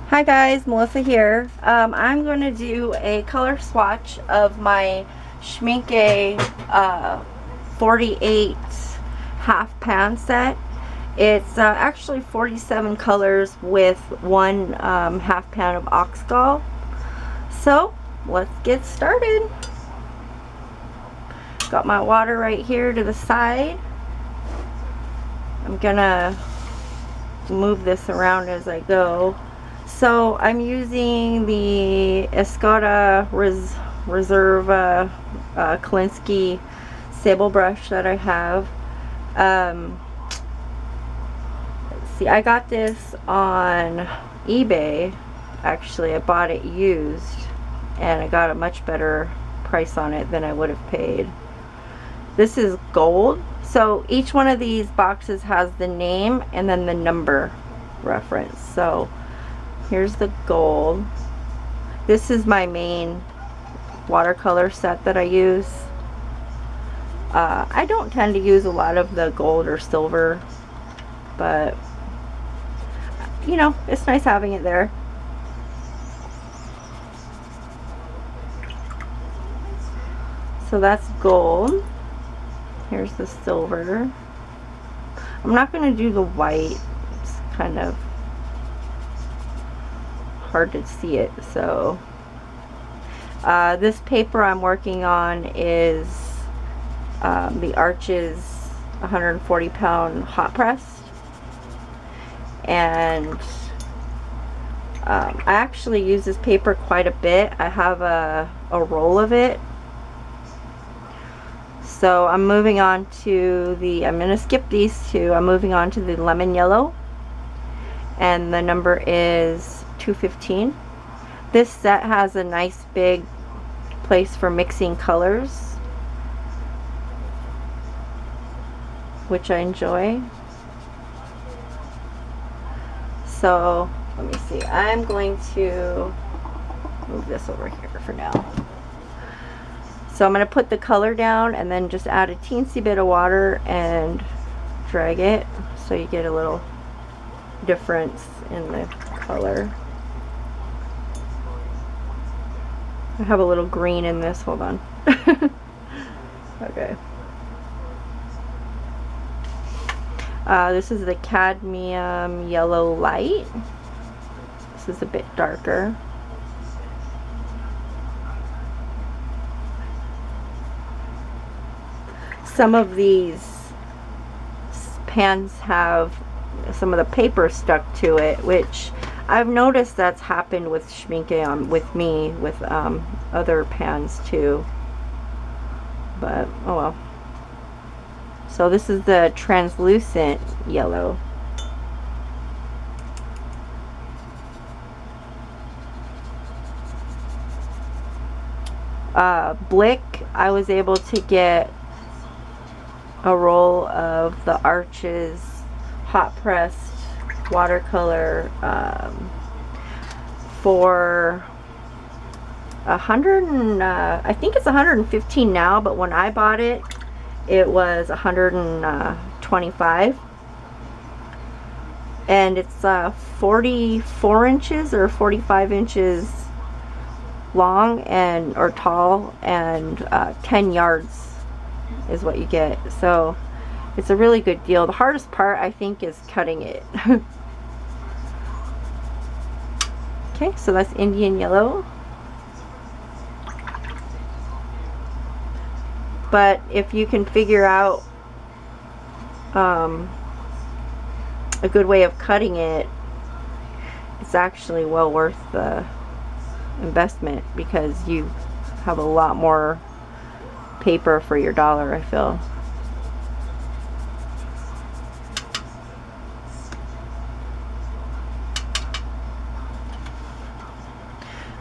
Hi guys, Melissa here. I'm going to do a color swatch of my Schmincke 48 half pan set. It's actually 47 colors with one half pan of Oxgall. So let's get started. Got my water right here to the side. I'm gonna move this around as I go. So I'm using the Escoda Reserve Kolinsky sable brush that I have. Let's see, I got this on eBay. Actually, I bought it used and I got a much better price on it than I would have paid. This is gold, so each one of these boxes has the name and then the number reference. So here's the gold. This is my main watercolor set that I use. I don't tend to use a lot of the gold or silver, but you know, it's nice having it there. So that's gold. Here's the silver. I'm not going to do the white. It's kind of hard to see it. So this paper I'm working on is the Arches 140 pound hot pressed, and I actually use this paper quite a bit. I have a roll of it. So I'm moving on to I'm going to skip these two. I'm moving on to the lemon yellow, and the number is 215. This set has a nice big place for mixing colors, which I enjoy. So let me see, I'm going to move this over here for now. So I'm going to put the color down and then just add a teensy bit of water and drag it so you get a little difference in the color. I have a little green in this, hold on. Okay. This is the Cadmium Yellow Light. This is a bit darker. Some of these pans have some of the paper stuck to it, which I've noticed that's happened with Schmincke with me with other pans too, but oh well. So this is the translucent yellow. Blick, I was able to get a roll of the Arches hot pressed watercolor for I think it's 115 now, but when I bought it, it was 125, and it's 44 inches or 45 inches long and or tall, and 10 yards is what you get. So it's a really good deal. The hardest part, I think, is cutting it. Okay, so that's Indian yellow. But if you can figure out a good way of cutting it, it's actually well worth the investment, because you have a lot more paper for your dollar, I feel.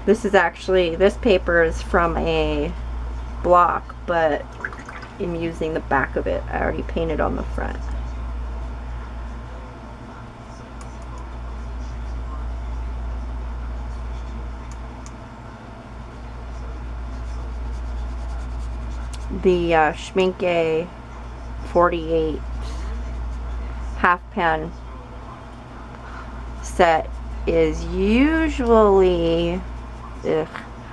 This is actually, this paper is from a block, but I'm using the back of it. I already painted on the front. The Schmincke 48 half pan set is usually, ugh,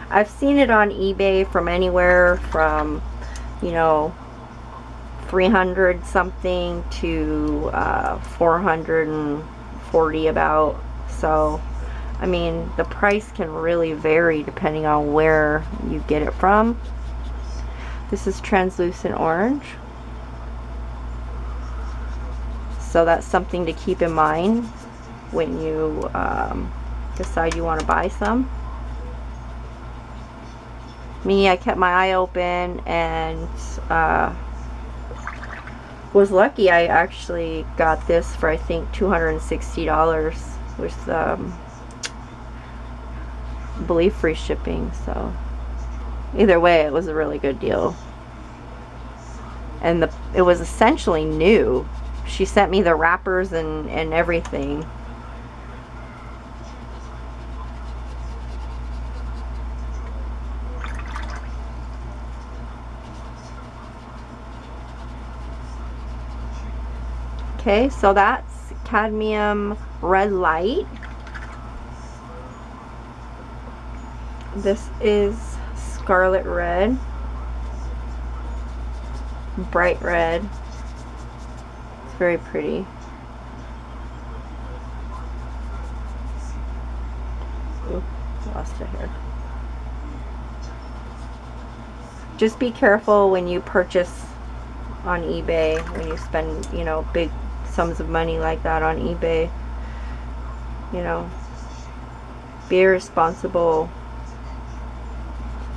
I've seen it on eBay from anywhere from, you know, 300 something to 440 about. So I mean, the price can really vary depending on where you get it from. This is translucent orange, so that's something to keep in mind when you decide you want to buy some. Me, I kept my eye open and was lucky. I actually got this for I think $260 with I believe free shipping. So either way, it was a really good deal, and it was essentially new. She sent me the wrappers and everything. Okay, so that's Cadmium Red Light. This is Scarlet Red, bright red. It's very pretty. Ooh, lost a hair. Just be careful when you purchase on eBay, when you spend, you know, big sums of money like that on eBay. You know, be a responsible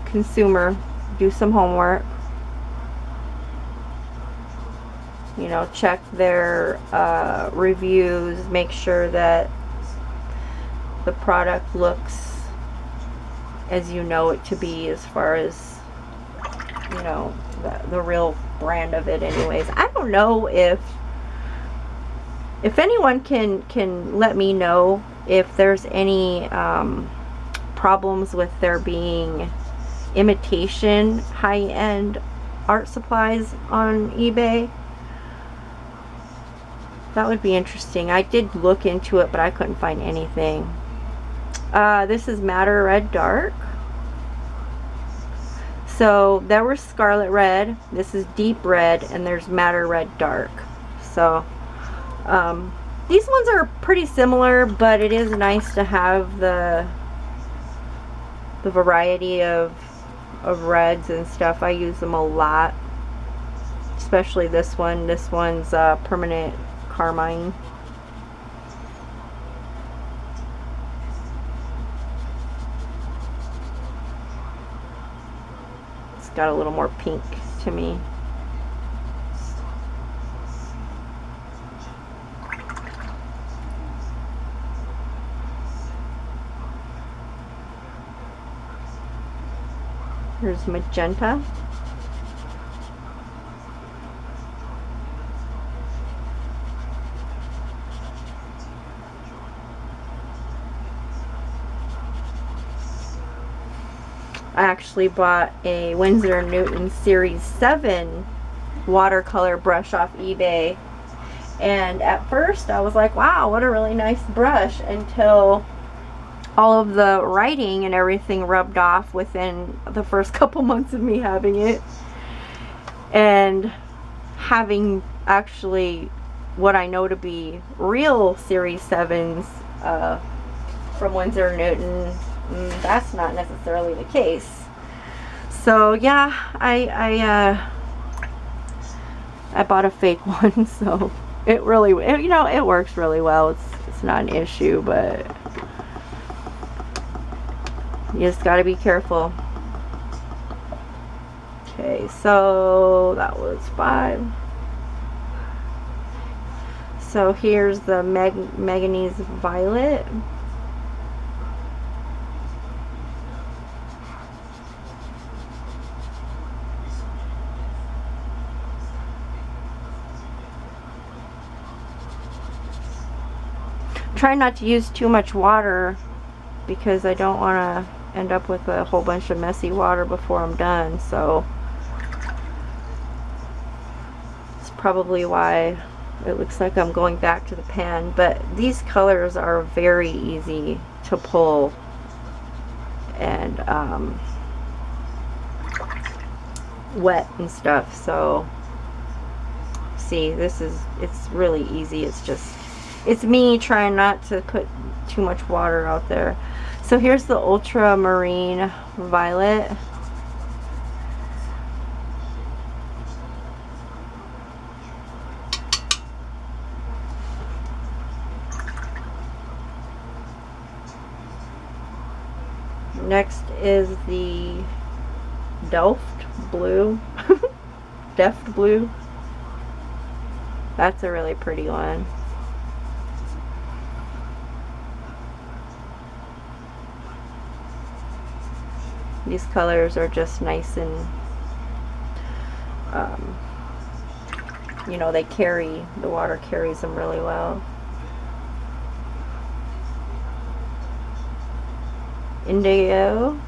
consumer. Do some homework. You know, check their reviews, make sure that the product looks as you know it to be, as far as, you know, the real brand of it anyways. I don't know if anyone can let me know if there's any problems with there being imitation high-end art supplies on eBay. That would be interesting. I did look into it, but I couldn't find anything. This is Madder Red Dark. So there was Scarlet Red, this is Deep Red, and there's Madder Red Dark. So these ones are pretty similar, but it is nice to have the variety of reds and stuff. I use them a lot, especially this one. This one's Permanent Carmine. It's got a little more pink to me. Here's Magenta. I actually bought a Winsor & Newton Series 7 watercolor brush off eBay, and at first I was like, wow, what a really nice brush, until all of the writing and everything rubbed off within the first couple months of me having it, and having actually what I know to be real Series 7s from Winsor & Newton. That's not necessarily the case. So yeah, I bought a fake one, so it really, you know, it works really well. It's not an issue, but you just got to be careful. Okay, so that was 5. So here's the Manganese Violet. Try not to use too much water, because I don't want to end up with a whole bunch of messy water before I'm done. So it's probably why It looks like I'm going back to the pan, but these colors are very easy to pull and wet and stuff. So see, it's really easy. It's me trying not to put too much water out there. So here's the ultramarine violet. Next is the Delft Blue. Deft Blue. That's a really pretty one. These colors are just nice and you know, the water carries them really well. Indigo.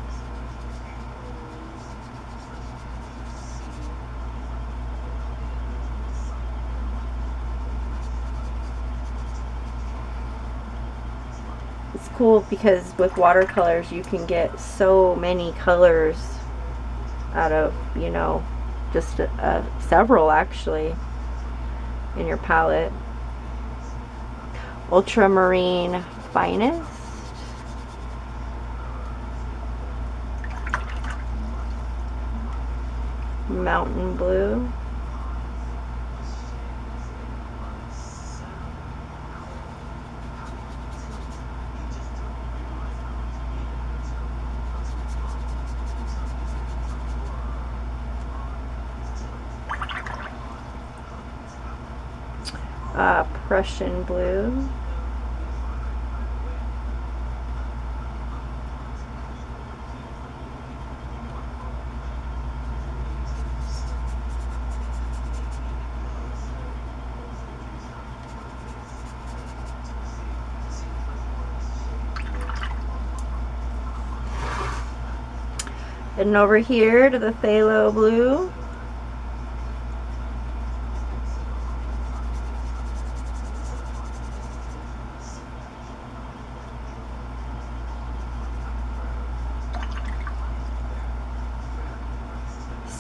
It's cool because with watercolors you can get so many colors out of, you know, just several actually in your palette. Ultramarine Finest. Mountain Blue. Prussian Blue. And over here to the Phthalo Blue.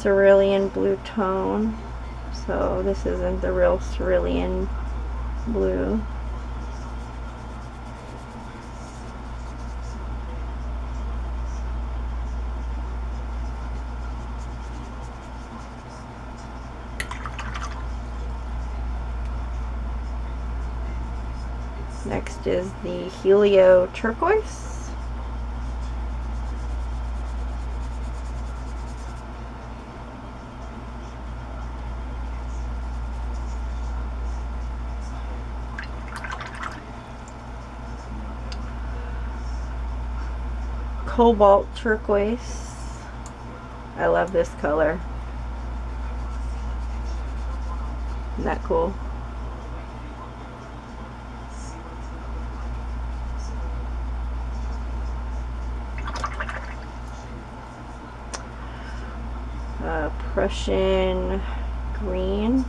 Cerulean Blue tone. So this isn't the real cerulean blue. Next is the Helio Turquoise. Cobalt Turquoise. I love this color. Isn't that cool? Prussian Green.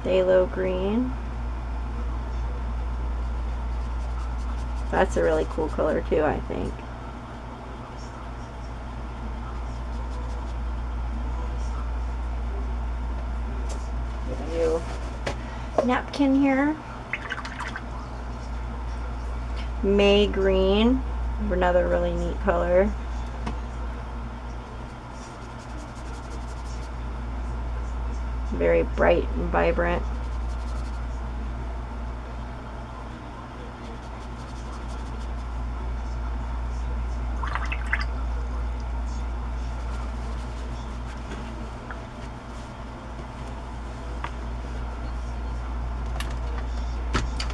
Phthalo Green. That's a really cool color too, I think. Get a new napkin here. May Green, another really neat color. Very bright and vibrant.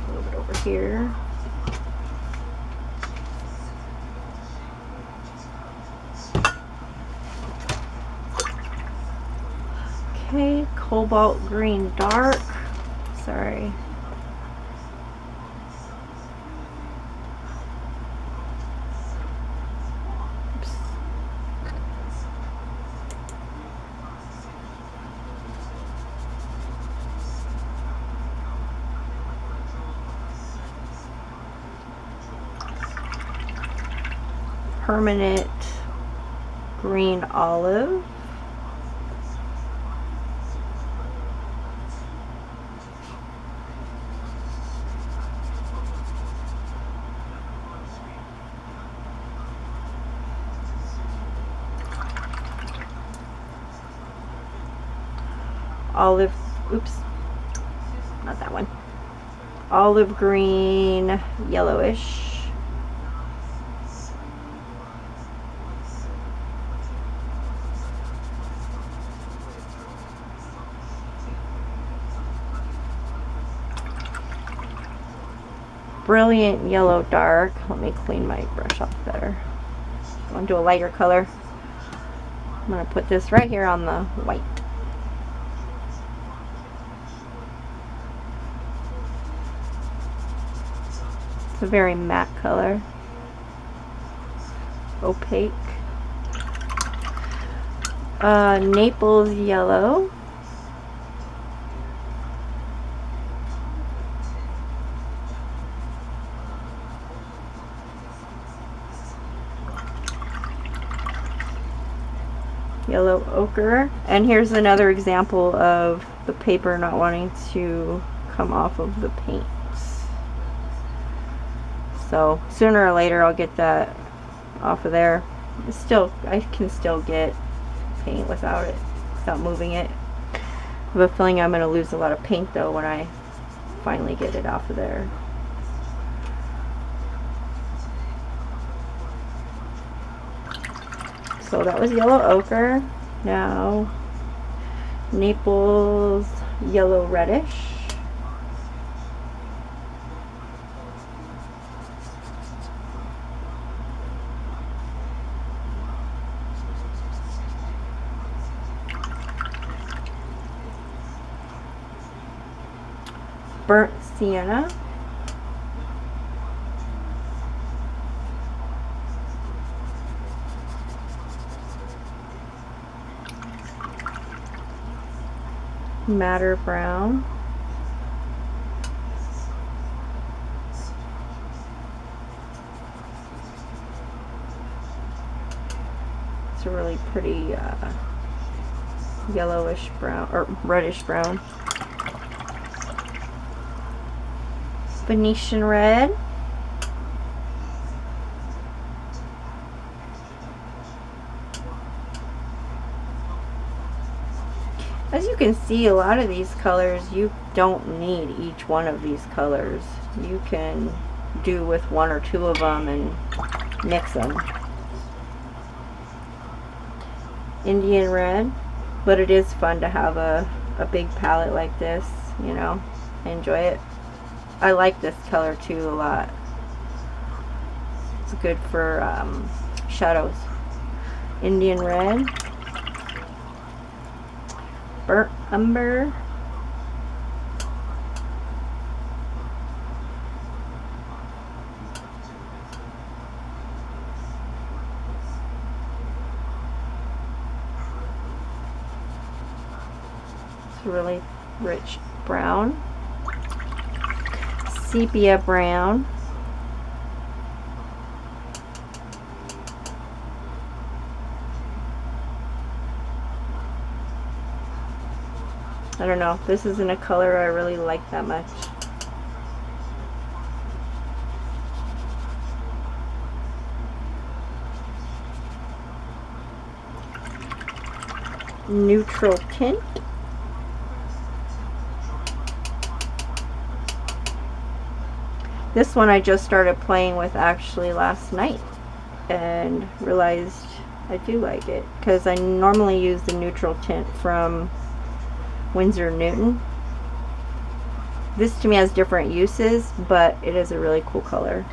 Move it over here. Okay, Cobalt Green Dark. Sorry. Oops. Permanent Green Olive. Olive, oops, not that one. Olive green, yellowish. Brilliant Yellow Dark. Let me clean my brush off better. I want to do a lighter color. I'm going to put this right here on the white. It's a very matte color. Opaque. Naples Yellow. Yellow Ochre. And here's another example of the paper not wanting to come off of the paint. So sooner or later I'll get that off of there. It's still, I can still get paint without it, without moving it. I have a feeling I'm going to lose a lot of paint though when I finally get it off of there. So that was Yellow Ochre. Now Naples Yellow Reddish. Burnt Sienna. Madder Brown. It's a really pretty yellowish brown, or reddish brown. Venetian Red. As you can see, a lot of these colors, you don't need each one of these colors. You can do with one or two of them and mix them. Indian Red. But it is fun to have a big palette like this, you know. I enjoy it. I like this color too a lot. It's good for shadows. Indian Red. Burnt Umber. It's a really rich brown. Sepia Brown. I don't know, this isn't a color I really like that much. Neutral Tint. This one I just started playing with actually last night and realized I do like it because I normally use the neutral tint from Winsor & Newton. This to me has different uses, but it is a really cool color.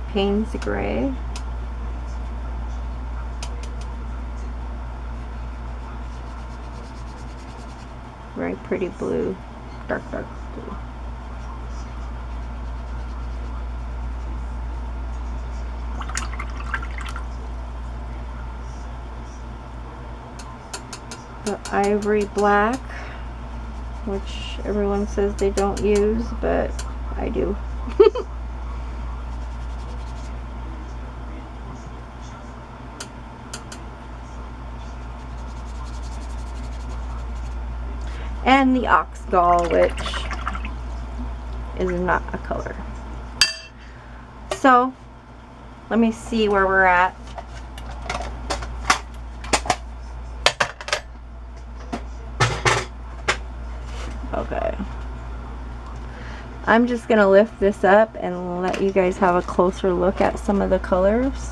Payne's Gray. Very pretty blue, dark blue. The ivory black, which everyone says they don't use, but I do. And the ox gall, which is not a color. So let me see where we're at. Okay, I'm just gonna lift this up and let you guys have a closer look at some of the colors.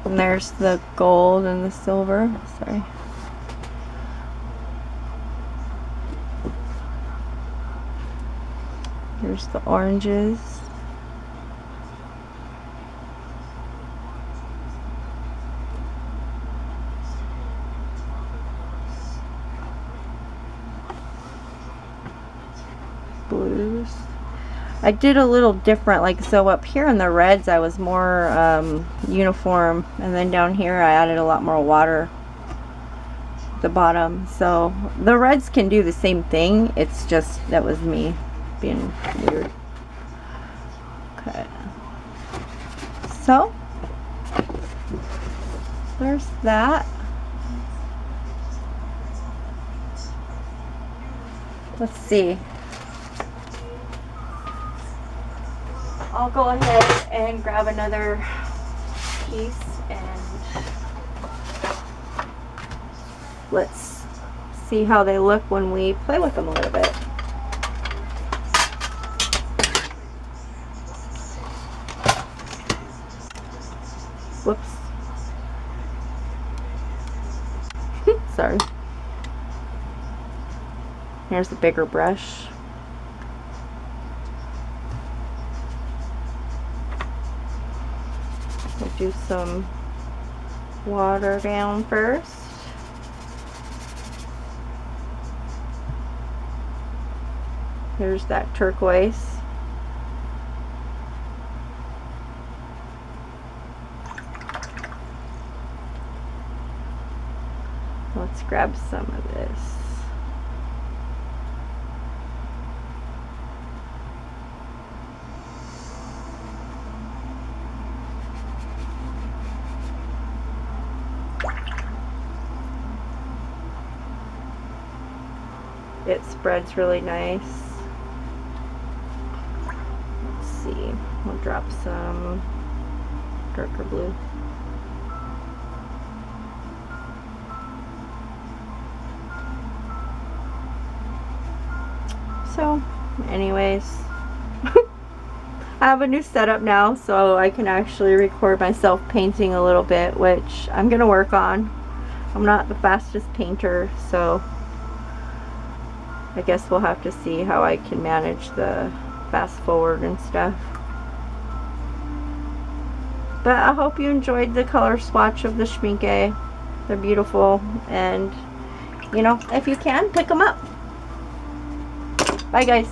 And there's the gold and the silver. Sorry. There's the oranges. Blues. I did a little different, like, so up here in the reds I was more uniform, and then down here I added a lot more water at the bottom. So the reds can do the same thing, it's just that was me being weird. Okay, so there's that. Let's see. I'll go ahead and grab another piece and let's see how they look when we play with them a little bit. Whoops. Sorry. Here's a bigger brush. We'll do some water down first. Here's that turquoise. Let's grab some of this. It spreads really nice. Let's see, we'll drop some darker blue. So, anyways, I have a new setup now, so I can actually record myself painting a little bit, which I'm gonna work on. I'm not the fastest painter, so I guess we'll have to see how I can manage the fast forward and stuff. But I hope you enjoyed the color swatch of the Schmincke. They're beautiful, and you know, if you can, pick them up. Bye guys.